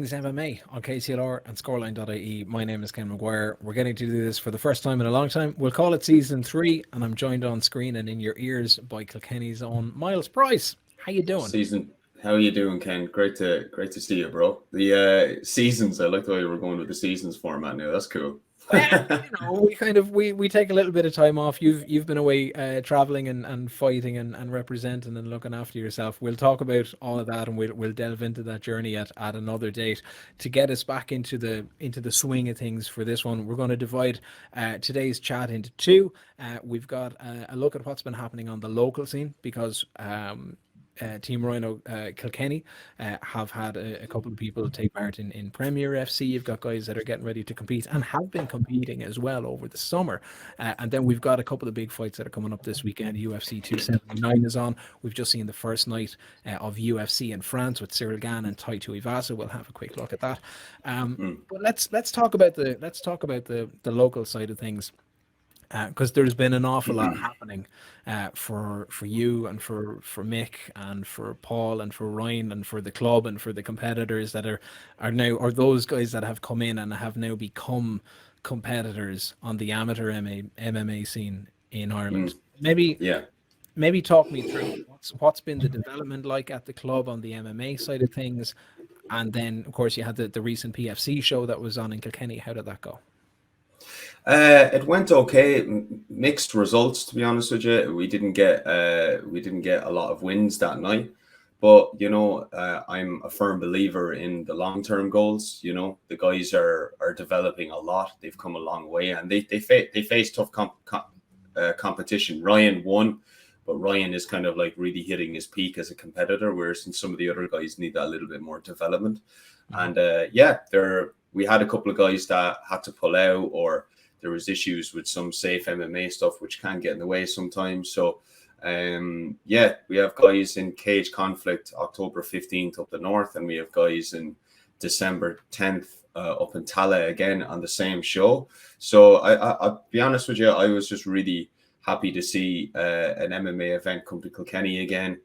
Things MMA on KCLR and scoreline.ie. My name is Ken McGuire. We're getting to do this for the first time in a long time. We'll call it season 3, and I'm joined on screen and in your ears by Kilkenny's own Myles Price. How you doing? Season, how you doing, Ken? Great to see you, bro. The seasons, I like the way we're going with the seasons format now. That's cool. Well, we take a little bit of time off. You've been away traveling and fighting and representing and looking after yourself. We'll talk about all of that and we'll delve into that journey at another date. To get us back into the swing of things for this one, we're going to divide today's chat into two. We've got a look at what's been happening on the local scene because Team Ryano Kilkenny have had a couple of people take part in Premier FC. You've got guys that are getting ready to compete and have been competing as well over the summer. And then we've got a couple of big fights that are coming up this weekend. UFC 279 is on. We've just seen the first night of UFC in France with Cyril Gann and Tai Tuivasa. We'll have a quick look at that. But let's talk about the local side of things. Because there's been an awful lot happening for you and for Mick and for Paul and for Ryan and for the club and for the competitors that are now, or those guys that have come in and have now become competitors on the amateur MMA scene in Ireland. Maybe talk me through what's been the development like at the club on the MMA side of things, and then of course you had the recent PFC show that was on in Kilkenny. How did that go? It went okay. Mixed results, to be honest with you. We didn't get a lot of wins that night, but I'm a firm believer in the long-term goals. The guys are developing a lot. They've come a long way, and they face tough competition. Ryan won, but Ryan is kind of like really hitting his peak as a competitor, whereas some of the other guys need that a little bit more development. And we had a couple of guys that had to pull out, or there was issues with some safe MMA stuff, which can get in the way sometimes. So, we have guys in Cage Conflict October 15th up the north, and we have guys in December 10th up in Tala again on the same show. So, I'll be honest with you, I was just really happy to see an MMA event come to Kilkenny again,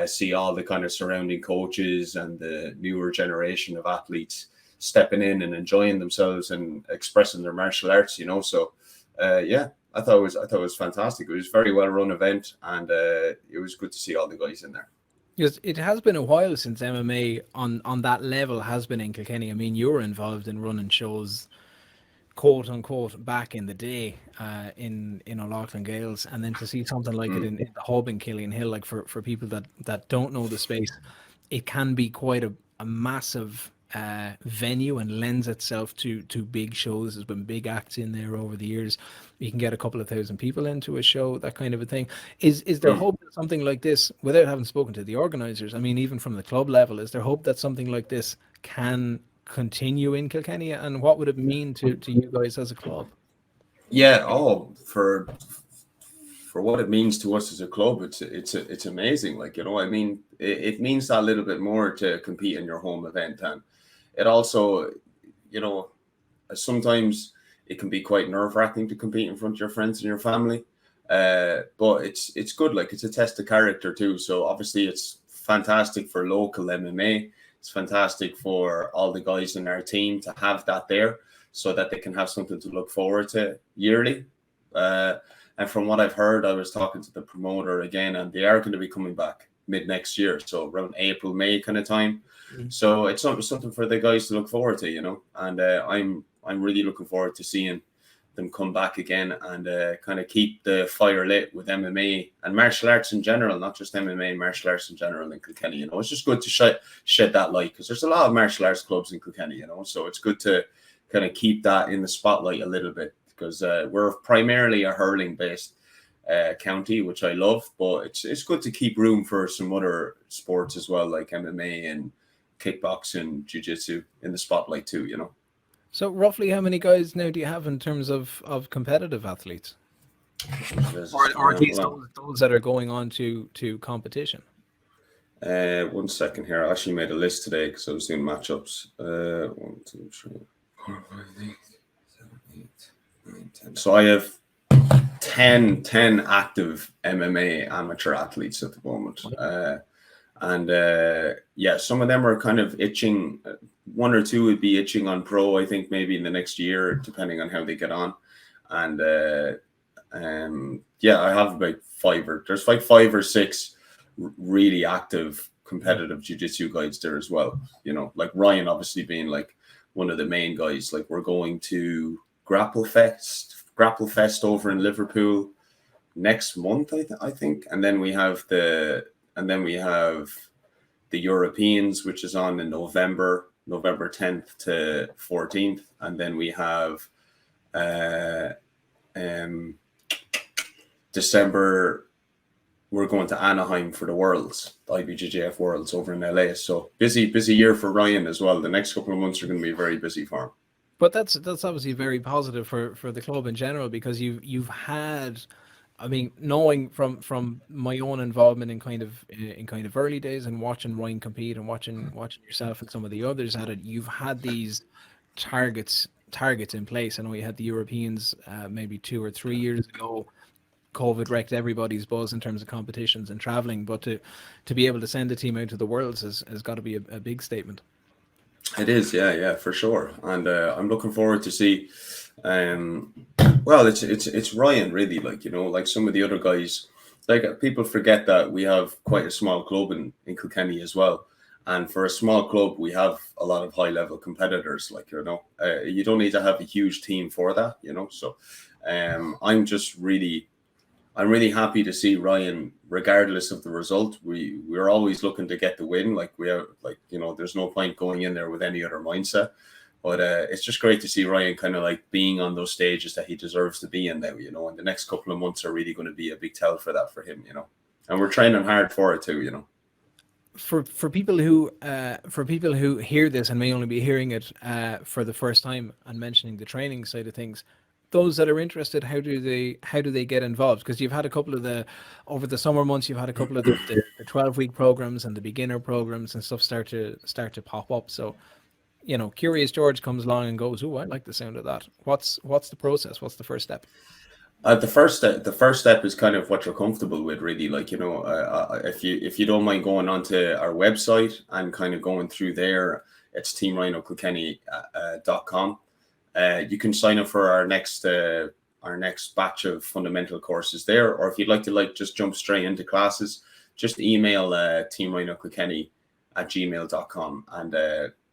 see all the kind of surrounding coaches and the newer generation of athletes stepping in and enjoying themselves and expressing their martial arts, So, I thought it was fantastic. It was a very well run event, and it was good to see all the guys in there. Yes, it has been a while since MMA on that level has been in Kilkenny. I mean, you were involved in running shows, quote unquote, back in the day in O'Loughlin Gales, and then to see something like it in the hub in Killian Hill, like for people that don't know the space, it can be quite a massive venue and lends itself to big shows. There's been big acts in there over the years. You can get a couple of thousand people into a show, that kind of a thing. Is there hope that something like this, without having spoken to the organizers, I mean, even from the club level, is there hope that something like this can continue in Kilkenny, and what would it mean to you guys as a club? For what it means to us as a club, it's amazing. I mean, it means that little bit more to compete in your home event, and it also, sometimes it can be quite nerve-wracking to compete in front of your friends and your family, but it's good. Like, it's a test of character too. So obviously it's fantastic for local MMA. It's fantastic for all the guys in our team to have that there, so that they can have something to look forward to yearly. And from what I've heard, I was talking to the promoter again, and they are going to be coming back mid next year, so around April, May kind of time. So it's something for the guys to look forward to, And I'm really looking forward to seeing them come back again and kind of keep the fire lit with MMA and martial arts in general, not just MMA, martial arts in general in Kilkenny. It's just good to shed that light, because there's a lot of martial arts clubs in Kilkenny, So it's good to kind of keep that in the spotlight a little bit, because we're primarily a hurling-based county, which I love, but it's good to keep room for some other sports as well, like MMA and kickboxing, jiu-jitsu in the spotlight too, So roughly how many guys now do you have in terms of competitive athletes? Or at least those that are going on to competition? 1 second here. I actually made a list today because I was doing matchups. 1, 2, 3, 4, 5, 6, 7, 8, 9, 10. So I have 10 active MMA amateur athletes at the moment. And yeah, some of them are kind of itching. One or two would be itching on pro, I think, maybe in the next year, depending on how they get on. And yeah, I have about there's like 5 or 6 really active competitive jiu-jitsu guides there as well. You know, like Ryan obviously being like one of the main guys. Like we're going to Grapple Fest over in Liverpool next month, I think, and then we have the Europeans, which is on in November 10th to 14th, and then we have December. We're going to Anaheim for the Worlds, the IBJJF Worlds over in LA. So busy year for Ryan as well. The next couple of months are going to be very busy for him. But that's obviously very positive for the club in general, because you've had, I mean, knowing from my own involvement in kind of early days and watching Ryan compete and watching yourself and some of the others at it, you've had these targets in place. I know you had the Europeans maybe 2 or 3 years ago. COVID wrecked everybody's buzz in terms of competitions and traveling, but to be able to send a team out to the Worlds has got to be a big statement. It is, yeah, for sure, and I'm looking forward to see. Well, it's Ryan really, like, you know, like some of the other guys. Like people forget that we have quite a small club in Kilkenny as well, and for a small club, we have a lot of high level competitors. Like, you know, you don't need to have a huge team for that, you know. So, I'm really happy to see Ryan, regardless of the result. We're always looking to get the win. Like we are, like, you know, there's no point going in there with any other mindset. But it's just great to see Ryan kind of like being on those stages that he deserves to be in now, you know. And the next couple of months are really going to be a big tell for that for him, you know. And we're training hard for it too, you know. For people who hear this and may only be hearing it for the first time and mentioning the training side of things, those that are interested, how do they get involved? Because you've had a couple of over the summer months, you've had a couple of the 12-week programs and the beginner programs and stuff start to pop up. So, you know, Curious George comes along and goes, "Oh, I like the sound of that." What's the process? What's the first step? The first step is kind of what you're comfortable with, really. Like, you know, if you don't mind going onto our website and kind of going through there, it's teamrhinokilkenny.com. You can sign up for our next batch of fundamental courses there, or if you'd like to like just jump straight into classes, just email teamrhinokilkenny@gmail.com, and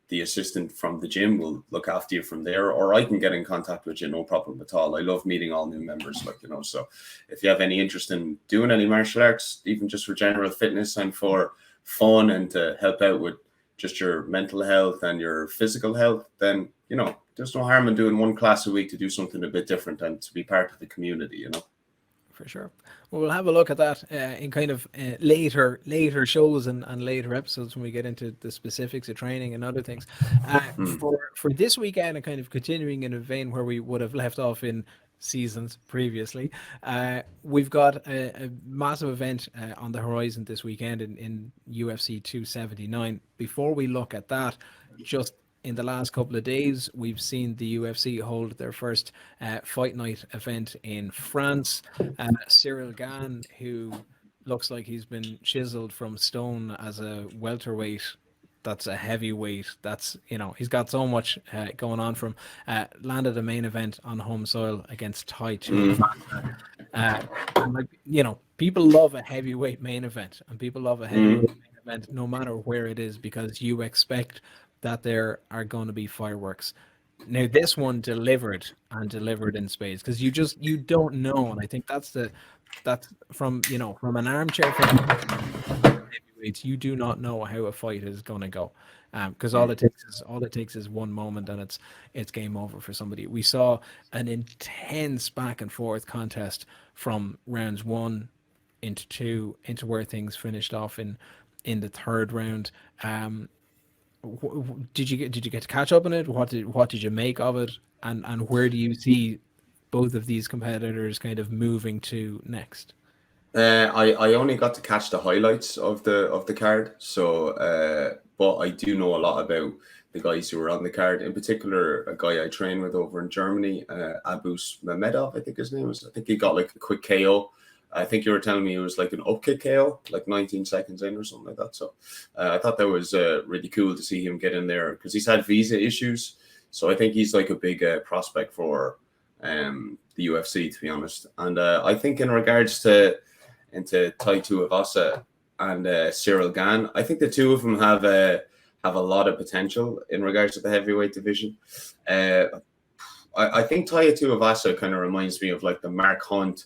the assistant from the gym will look after you from there, or I can get in contact with you, no problem at all. I love meeting all new members, like, you know. So if you have any interest in doing any martial arts, even just for general fitness and for fun and to help out with just your mental health and your physical health, then, you know, there's no harm in doing one class a week to do something a bit different and to be part of the community, you know. For sure. Well, we'll have a look at that in kind of later shows and later episodes when we get into the specifics of training and other things. For this weekend, and kind of continuing in a vein where we would have left off in seasons previously, we've got a massive event on the horizon this weekend in UFC 279. Before we look at that, just in the last couple of days, we've seen the UFC hold their first fight night event in France. Cyril Gane, who looks like he's been chiseled from stone as a welterweight, that's a heavyweight, that's, you know, he's got so much going on from landed a main event on home soil against Tai Tuivasa. And, like, you know, people love a heavyweight main event, and people love a heavyweight main event no matter where it is, because you expect that there are going to be fireworks. Now this one delivered in spades, because you don't know, and I think that's from, you know, from an armchair from heavyweights, you do not know how a fight is going to go, because all it takes is one moment and it's game over for somebody. We saw an intense back and forth contest from rounds 1 into 2 into where things finished off in the third round. Did you get to catch up on it? What did you make of it, and where do you see both of these competitors kind of moving to next? I only got to catch the highlights of the card, so but I do know a lot about the guys who were on the card. In particular, a guy I train with over in Germany, Abus Mamedov, I think his name is. I think he got like a quick KO I think you were telling me it was like an up kick KO, like 19 seconds in or something like that. So I thought that was really cool to see him get in there because he's had visa issues. So I think he's like a big prospect for the UFC, to be honest. And I think in regards to Tai Tuivasa and Cyril Gane, I think the two of them have a lot of potential in regards to the heavyweight division. I think Tai Tuivasa kind of reminds me of like the Mark Hunt,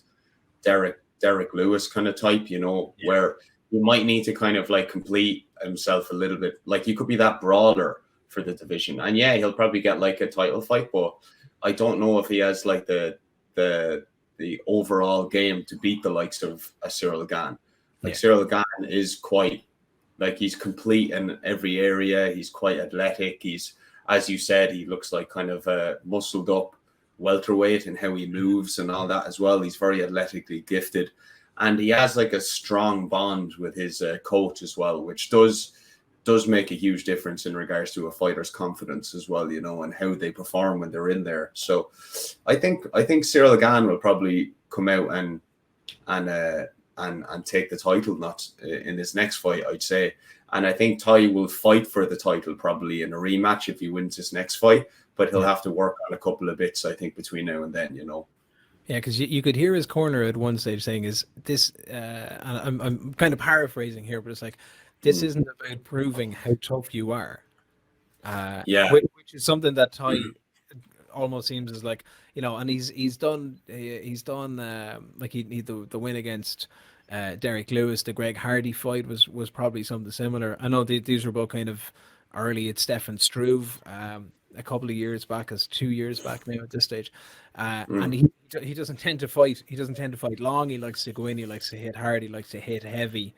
Derek Lewis kind of type, you know, where you might need to kind of like complete himself a little bit. Like you could be that brawler for the division. And yeah, he'll probably get like a title fight, but I don't know if he has like the overall game to beat the likes of a Cyril Gane. Like Cyril Gane is quite like he's complete in every area. He's quite athletic. He's, as you said, he looks like kind of muscled up welterweight and how he moves and all that as well. He's very athletically gifted, and he has like a strong bond with his coach as well, which does make a huge difference in regards to a fighter's confidence as well, you know, and how they perform when they're in there. So I think Cyril Gane will probably come out and take the title, not in this next fight, I'd say. And I think Tai will fight for the title probably in a rematch if he wins this next fight, but he'll have to work on a couple of bits, I think, between now and then, you know. Yeah, because you could hear his corner at one stage saying, "Is this?" And I'm kind of paraphrasing here, but it's like, "This isn't about proving how tough you are." Which is something that Tai almost seems as like, you know, and he's done like he the win against Derek Lewis, the Greg Hardy fight was probably something similar. I know these were both kind of early at Stefan Struve. A couple of years back, as 2 years back now at this stage, and he doesn't tend to fight. He doesn't tend to fight long. He likes to go in. He likes to hit hard. He likes to hit heavy,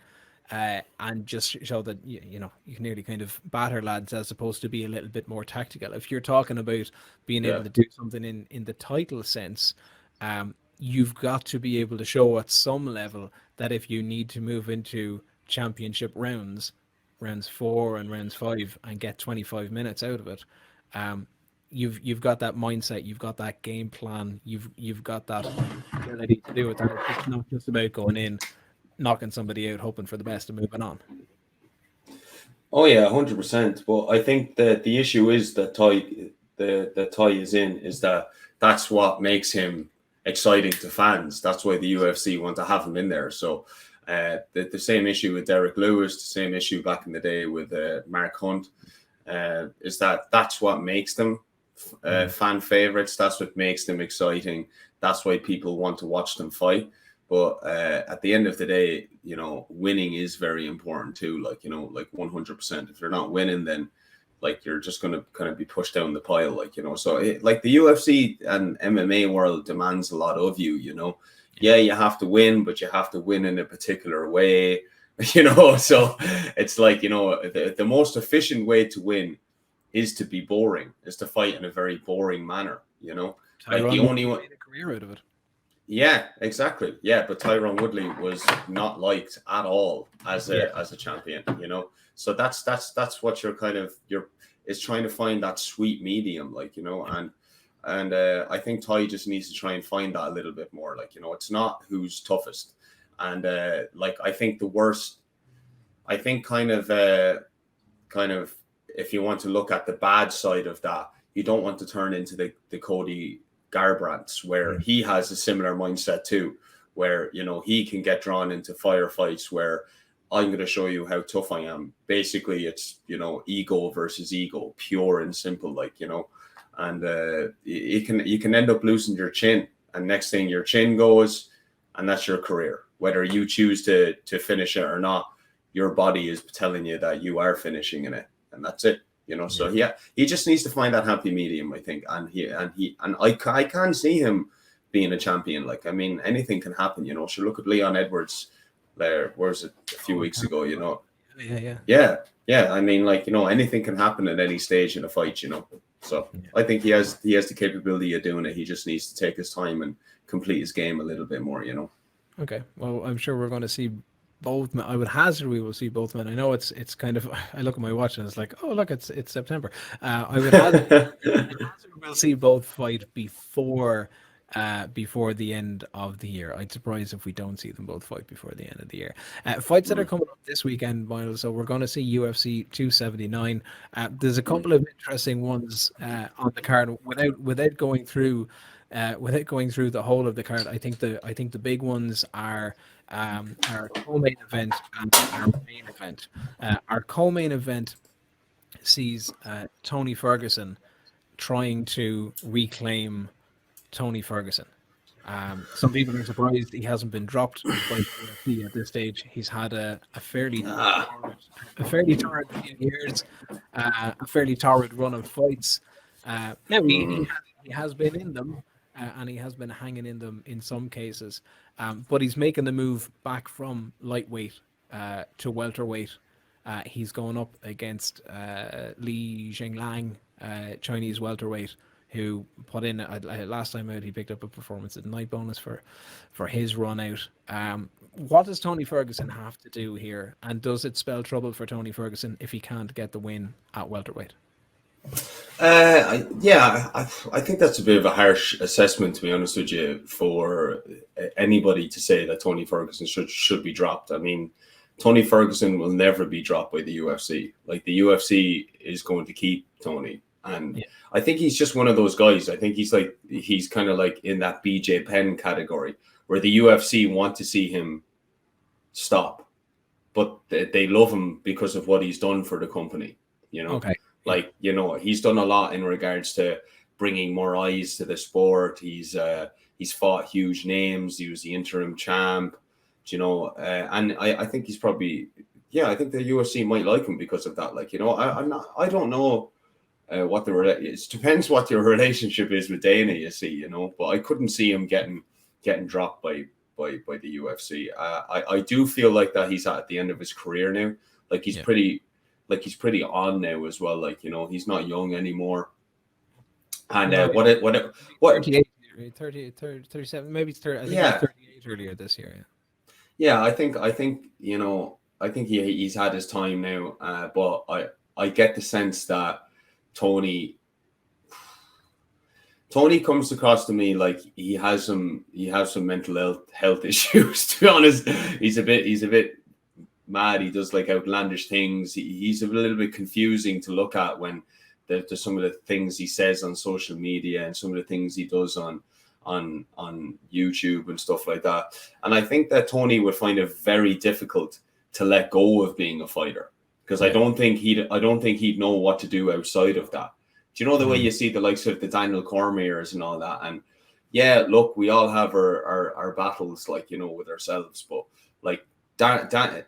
and just show that you know you can nearly kind of batter lads as opposed to be a little bit more tactical. If you're talking about being able to do something in the title sense, you've got to be able to show at some level that if you need to move into championship rounds 4 and rounds 5, and get 25 minutes out of it. You've got that mindset, you've got that game plan, you've got that ability to do it. That it's not just about going in, knocking somebody out, hoping for the best and moving on. Oh yeah, 100%. But I think that the issue is that Tai is in is that's what makes him exciting to fans. That's why the UFC want to have him in there. So the same issue with Derek Lewis, the same issue back in the day with Mark Hunt. Is that's what makes them fan favorites. That's what makes them exciting. That's why people want to watch them fight. But at the end of the day, you know, winning is very important too. Like, you know, like 100%. If you're not winning, then like you're just going to kind of be pushed down the pile, like, you know. So like the UFC and MMA world demands a lot of you, you know. Yeah, you have to win, but you have to win in a particular way. You know, so it's like, you know, the most efficient way to win is to be boring, is to fight in a very boring manner, you know. Like the only one made a career out of it. Yeah, exactly. Yeah, but Tyron Woodley was not liked at all as a champion, you know. So that's what you're kind of is trying to find that sweet medium, like, you know, and I think Ty just needs to try and find that a little bit more, like, you know, it's not who's toughest. And like I think kind of if you want to look at the bad side of that, you don't want to turn into the Cody Garbrandts, where he has a similar mindset too, where, you know, he can get drawn into firefights where I'm going to show you how tough I am. Basically, it's, you know, ego versus ego, pure and simple, like, you know, and you can end up losing your chin, and next thing your chin goes, and that's your career. Whether you choose to finish it or not, your body is telling you that you are finishing in it, and that's it. You know, so yeah, he just needs to find that happy medium, I think, and I can't see him being a champion. Like, I mean, anything can happen. You know, so look at Leon Edwards. There, where's it a few weeks ago? You know, yeah. I mean, like, you know, anything can happen at any stage in a fight. You know, so I think he has the capability of doing it. He just needs to take his time and complete his game a little bit more. You know. Okay, well, I'm sure we're going to see both men. I would hazard we will see both men. I know it's kind of, I look at my watch and it's like, oh look, it's September. I would hazard we'll see both fight before before the end of the year. I'd surprised if we don't see them both fight before the end of the year. Fights that are coming up this weekend, Miles. So we're going to see UFC 279. There's a couple of interesting ones on the card. Without going through the whole of the card, I think the big ones are our co-main event and our main event. Our co-main event sees Tony Ferguson trying to reclaim Tony Ferguson. Some people are surprised he hasn't been dropped by the UFC at this stage. He's had a fairly torrid few years, a fairly torrid run of fights. Now he has been in them, and he has been hanging in them in some cases. But he's making the move back from lightweight to welterweight. He's going up against Li Jingliang, Chinese welterweight, who put in last time out. He picked up a performance at night bonus for his run out. What does Tony Ferguson have to do here, and does it spell trouble for Tony Ferguson if he can't get the win at welterweight? I think that's a bit of a harsh assessment, to be honest with you, for anybody to say that Tony Ferguson should be dropped. I mean, Tony Ferguson will never be dropped by the UFC. Like, the UFC is going to keep Tony. And I think he's just one of those guys. I think he's kind of like in that BJ Penn category where the UFC want to see him stop, but they love him because of what he's done for the company, you know. Okay. Like, you know, he's done a lot in regards to bringing more eyes to the sport. He's fought huge names. He was the interim champ, you know, and I think he's probably, I think the UFC might like him because of that. Like, you know, I don't know what it depends what your relationship is with Dana, you see, you know, but I couldn't see him getting dropped by the UFC. I do feel like that he's at the end of his career now. Like, he's pretty on now as well. Like, you know, he's not young anymore. And what 38, 37, maybe it's 30. I think he was 38 earlier this year. Yeah, I think you know, I think he's had his time now. But I get the sense that Tony comes across to me like he has some mental health issues. To be honest, he's a bit mad. He does like outlandish things. He's a little bit confusing to look at when there's some of the things he says on social media and some of the things he does on YouTube and stuff like that. And I think that Tony would find it very difficult to let go of being a fighter, because I don't think he'd know what to do outside of that. Do you know the way you see the likes of the Daniel Cormiers and all that? And yeah, look, we all have our battles, like, you know, with ourselves, but like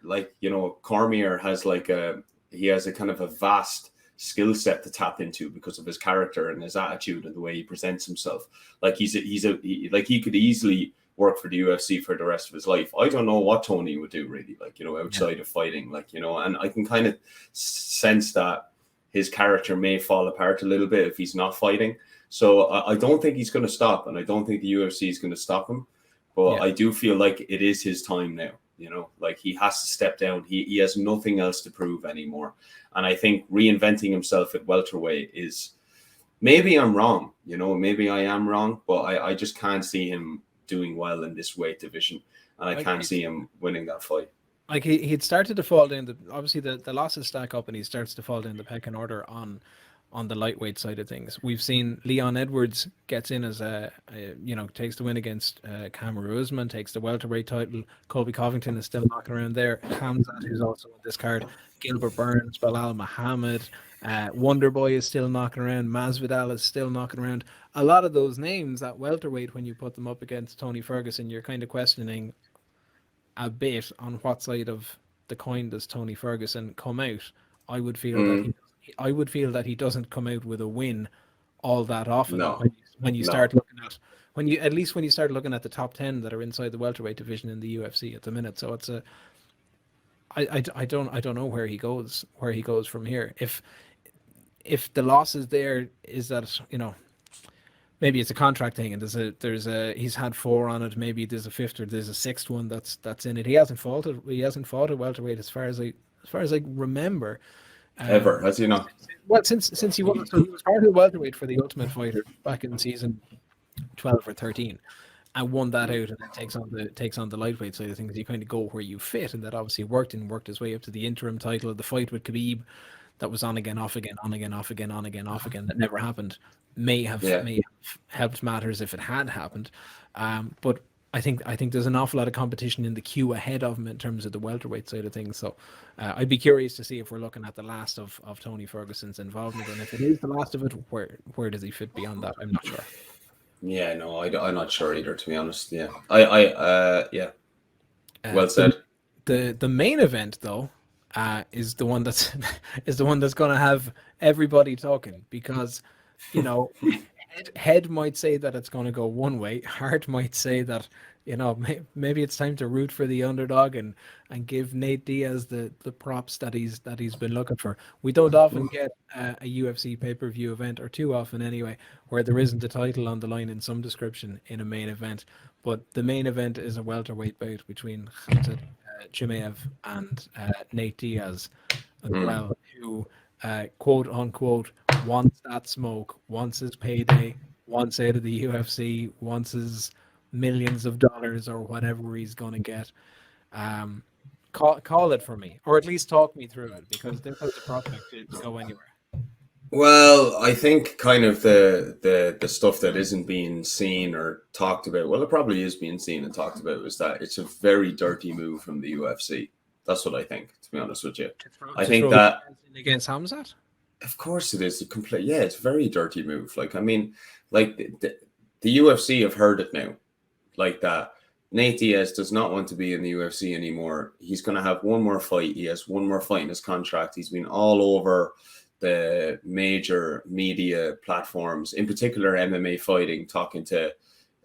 like, you know, Cormier has he has a kind of a vast skill set to tap into because of his character and his attitude and the way he presents himself. Like, he could easily work for the UFC for the rest of his life. I don't know what Tony would do really, like, you know, outside of fighting, like, you know, and I can kind of sense that his character may fall apart a little bit if he's not fighting. So I don't think he's going to stop, and I don't think the UFC is going to stop him. But I do feel like it is his time now. You know, like, he has to step down. He has nothing else to prove anymore. And I think reinventing himself at welterweight is, maybe I'm wrong, you know, maybe I am wrong, but I just can't see him doing well in this weight division. And I can't see him winning that fight. Like, he'd started to fall down. Obviously the losses stack up, and he starts to fall down the pecking order on the lightweight side of things. We've seen Leon Edwards gets in as takes the win against Kamaru Usman, takes the welterweight title. Colby Covington is still knocking around there. Khamzat, who's also on this card. Gilbert Burns, Bilal Muhammad, Wonderboy is still knocking around. Masvidal is still knocking around. A lot of those names at welterweight, when you put them up against Tony Ferguson, you're kind of questioning a bit on what side of the coin does Tony Ferguson come out. I would feel that he doesn't come out with a win all that often. No. When you start looking at when you start looking at the top 10 that are inside the welterweight division in the UFC at the minute. So it's I don't know where he goes from here. If the loss is there, is that, you know, maybe it's a contract thing, and he's had 4 on it. Maybe there's a 5th or there's a 6th one that's in it. He hasn't fought at welterweight as far as I remember. Ever, has he not? Well, since he was part of the welterweight for the Ultimate Fighter back in season 12 or 13, and won that out, and then takes on the lightweight side of things. You kind of go where you fit, and that obviously worked and worked his way up to the interim title. The fight with Khabib, that was on again, off again, on again, off again, on again, off again. That never happened. Yeah. May have helped matters if it had happened, but I think there's an awful lot of competition in the queue ahead of him in terms of the welterweight side of things. So I'd be curious to see if we're looking at the last of Tony Ferguson's involvement, and if it is the last of it, where does he fit beyond that? I'm not sure. Yeah, no, I'm not sure either, to be honest. Yeah, yeah, Uh, well the said. the main event though is the one that's is the one that's going to have everybody talking, because you know head might say that it's going to go one way, heart might say that maybe it's time to root for the underdog and give Nate Diaz the props that he's been looking for. We don't often get a UFC pay-per-view event, or too often anyway, where there isn't a title on the line in some description in a main event. But the main event is a welterweight bout between Khamzat Chimaev and Nate Diaz as Mm. well, who quote unquote wants that smoke, wants his payday, wants out of the UFC, wants his millions of dollars or whatever he's going to get. Um, call it for me, or at least talk me through it, because this has the prospect to go anywhere. Well, I think kind of the stuff that isn't being seen or talked about, well, it probably is being seen and talked about, is that it's a very dirty move from the UFC. That's what I think, to be honest with you. I To think throw that, Diaz in against Hamzat? of course, it is a complete, yeah, it's a very dirty move. Like, I mean, like the UFC have heard it now, like that. Nate Diaz does not want to be in the UFC anymore. He's going to have one more fight. He has one more fight in his contract. He's been all over the major media platforms, in particular MMA fighting, talking to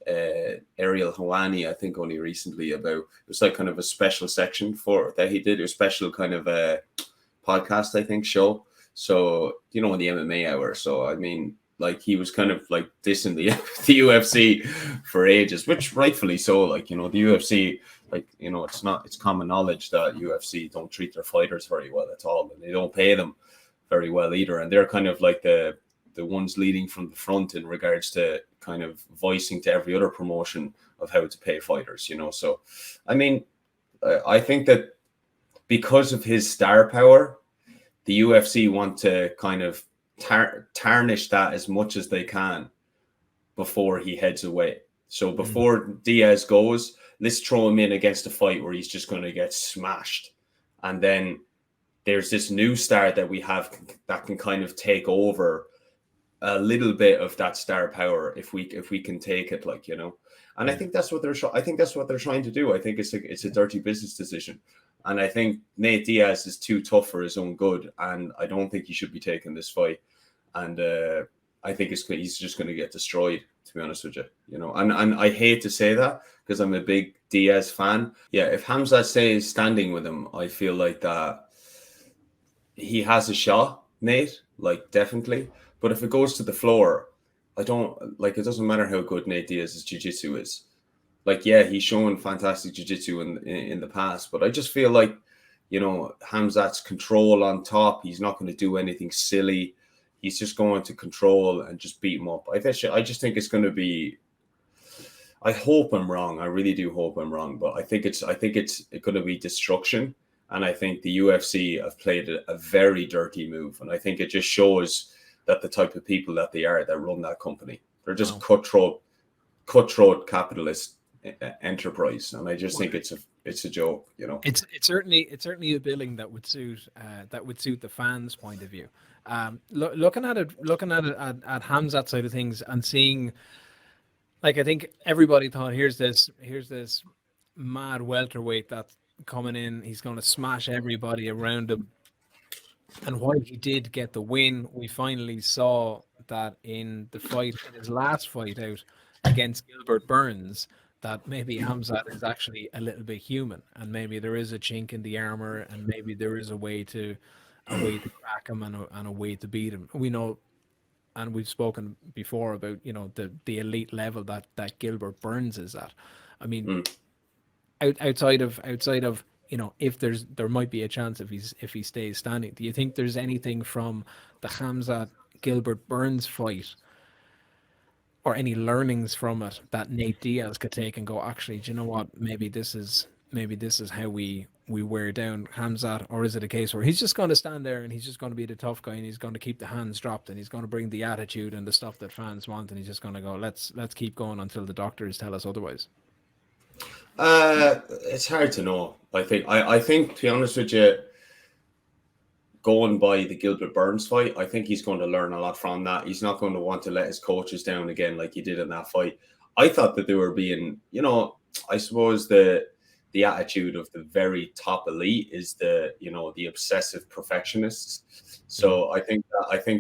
Ariel Hawani, I think only recently, about, it was like kind of a special section for that he did, a special kind of a podcast, I think, show. So, in the MMA hour. So, I mean, like, he was kind of like dissing the UFC for ages, which rightfully so. Like, the UFC, like, it's common knowledge that UFC don't treat their fighters very well at all, and they don't pay them very well either. And they're kind of like the ones leading from the front in regards to kind of voicing to every other promotion of how to pay fighters. So, I mean, I think that because of his star power, the UFC want to kind of tarnish that as much as they can before he heads away. So before Diaz goes, let's throw him in against a fight where he's just going to get smashed. And then there's this new star that we have that can kind of take over a little bit of that star power if we can take it, like. And I think that's what they're trying to do. I think it's a dirty business decision. And I think Nate Diaz is too tough for his own good, and I don't think he should be taking this fight. And I think he's just going to get destroyed, to be honest with you. And I hate to say that because I'm a big Diaz fan. Yeah, if Khamzat stays standing with him, I feel like that he has a shot, Nate, like, definitely. But if it goes to the floor, I don't like. It doesn't matter how good Nate Diaz's jiu-jitsu is. Like, yeah, he's shown fantastic jiu-jitsu in the past, but I just feel like, Khamzat's control on top. He's not going to do anything silly. He's just going to control and just beat him up. I just think it's going to be. I hope I'm wrong. I really do hope I'm wrong, but I think it's going to be destruction. And I think the UFC have played a very dirty move, and I think it just shows that the type of people that they are that run that company. They're just cutthroat capitalist enterprise, and I just think it's a joke. It's certainly a billing that would suit the fans' point of view. Looking at it at Hamzat's side of things and seeing, like, I think everybody thought, here's this mad welterweight that's coming in, he's going to smash everybody around him. And while he did get the win, we finally saw that in his last fight out against Gilbert Burns, that maybe Khamzat is actually a little bit human, and maybe there is a chink in the armor, and maybe there is a way to crack him, and a way to beat him. We know, and we've spoken before about the elite level that Gilbert Burns is at. I mean, outside of if there might be a chance if he stays standing. Do you think there's anything from the Khamzat Gilbert Burns fight or any learnings from it that Nate Diaz could take and go, actually, do you know what? Maybe this is how we wear down Khamzat, or is it a case where he's just going to stand there and he's just going to be the tough guy and he's going to keep the hands dropped and he's going to bring the attitude and the stuff that fans want, and he's just going to go, let's keep going until the doctors tell us otherwise? It's hard to know. I think to be honest with you, going by the Gilbert Burns fight, I think he's going to learn a lot from that. He's not going to want to let his coaches down again like he did in that fight. I thought that they were being, I suppose the attitude of the very top elite is the obsessive perfectionists. So I think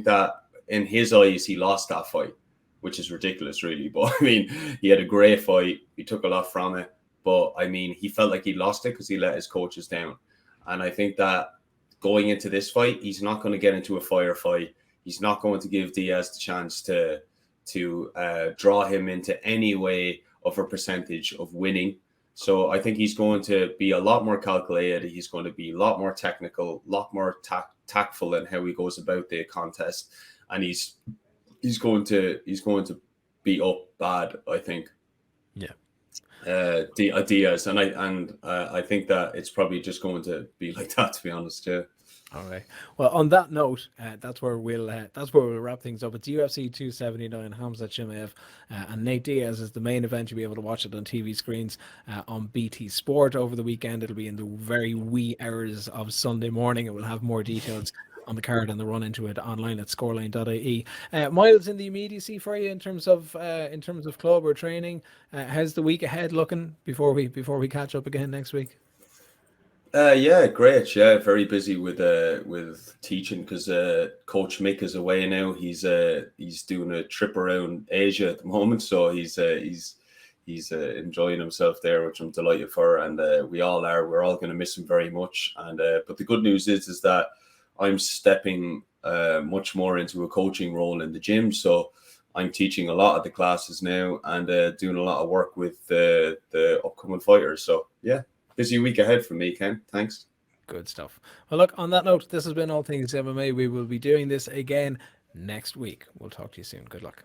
that in his eyes he lost that fight, which is ridiculous, really. But I mean, he had a great fight. He took a lot from it. But I mean, he felt like he lost it because he let his coaches down. And I think that going into this fight, he's not going to get into a firefight. He's not going to give Diaz the chance to draw him into any way of a percentage of winning. So I think he's going to be a lot more calculated. He's going to be a lot more technical, a lot more tactful in how he goes about the contest, and he's going to be up bad, I think. Yeah. Diaz, and I think that it's probably just going to be like that, to be honest. Yeah. All right. Well, on that note, that's where we'll wrap things up. It's UFC 279, Khamzat Chimaev, and Nate Diaz is the main event. You'll be able to watch it on TV screens on BT Sport over the weekend. It'll be in the very wee hours of Sunday morning. It will have more details on the card and the run into it online at scoreline.ie. Myles, in the immediacy for you in terms of club or training, how's the week ahead looking before we catch up again next week? Yeah, great. Yeah, very busy with teaching because Coach Mick is away now. He's doing a trip around Asia at the moment, so he's enjoying himself there, which I'm delighted for, and we all are. We're all going to miss him very much. And but the good news is that I'm stepping much more into a coaching role in the gym, so I'm teaching a lot of the classes now and doing a lot of work with the upcoming fighters. So yeah. Busy week ahead for me, Ken. Thanks. Good stuff. Well, look, on that note, this has been All Things MMA. We will be doing this again next week. We'll talk to you soon. Good luck.